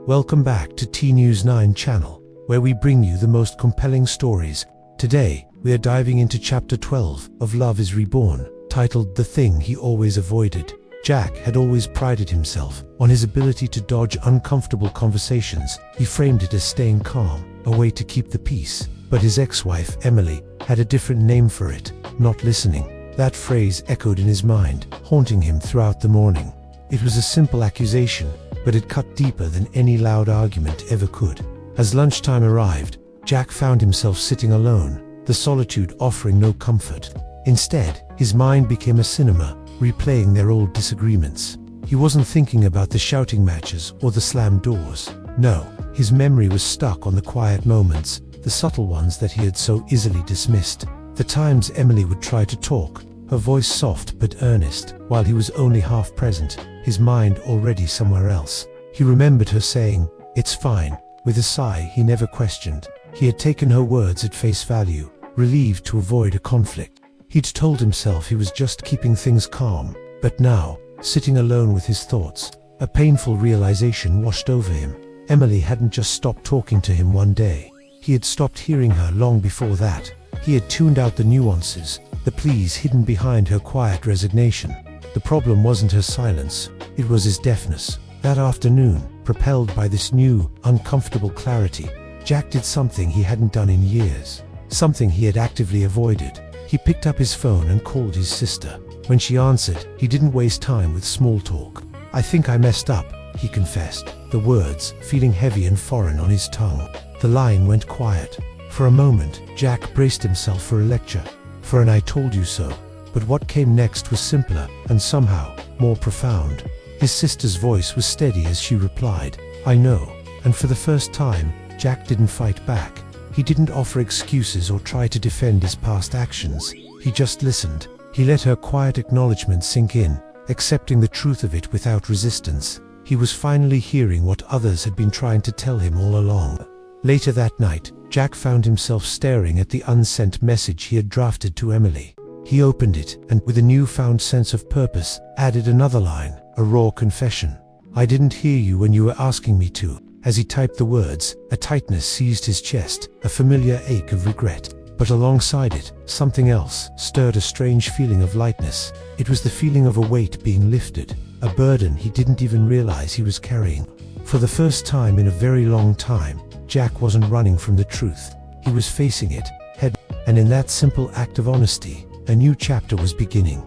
Welcome back to T-News 9 channel, where we bring you the most compelling stories. Today, we are diving into Chapter 12 of Love is Reborn, titled The Thing He Always Avoided. Jack had always prided himself on his ability to dodge uncomfortable conversations. He framed it as staying calm, a way to keep the peace. But his ex-wife, Emily, had a different name for it: not listening. That phrase echoed in his mind, haunting him throughout the morning. It was a simple accusation, but it cut deeper than any loud argument ever could. As lunchtime arrived, Jack found himself sitting alone, the solitude offering no comfort. Instead, his mind became a cinema, replaying their old disagreements. He wasn't thinking about the shouting matches or the slammed doors. No, his memory was stuck on the quiet moments, the subtle ones that he had so easily dismissed. The times Emily would try to talk, her voice soft but earnest, while he was only half present, his mind already somewhere else. He remembered her saying, "It's fine," with a sigh he never questioned. He had taken her words at face value, relieved to avoid a conflict. He'd told himself he was just keeping things calm, but now, sitting alone with his thoughts, a painful realization washed over him. Emily hadn't just stopped talking to him one day. He had stopped hearing her long before that. He had tuned out the nuances, the pleas hidden behind her quiet resignation. The problem wasn't her silence, it was his deafness. That afternoon, propelled by this new, uncomfortable clarity, Jack did something he hadn't done in years, something he had actively avoided. He picked up his phone and called his sister. When she answered, he didn't waste time with small talk. "I think I messed up," he confessed, the words feeling heavy and foreign on his tongue. The line went quiet. For a moment, Jack braced himself for a lecture, for an "I told you so." But what came next was simpler, and somehow, more profound. His sister's voice was steady as she replied, "I know." And for the first time, Jack didn't fight back. He didn't offer excuses or try to defend his past actions. He just listened. He let her quiet acknowledgement sink in, accepting the truth of it without resistance. He was finally hearing what others had been trying to tell him all along. Later that night, Jack found himself staring at the unsent message he had drafted to Emily. He opened it, and with a newfound sense of purpose, added another line, a raw confession. "I didn't hear you when you were asking me to." As he typed the words, a tightness seized his chest, a familiar ache of regret. But alongside it, something else stirred a strange feeling of lightness. It was the feeling of a weight being lifted, a burden he didn't even realize he was carrying. For the first time in a very long time, Jack wasn't running from the truth. He was facing it, head, and in that simple act of honesty, a new chapter was beginning.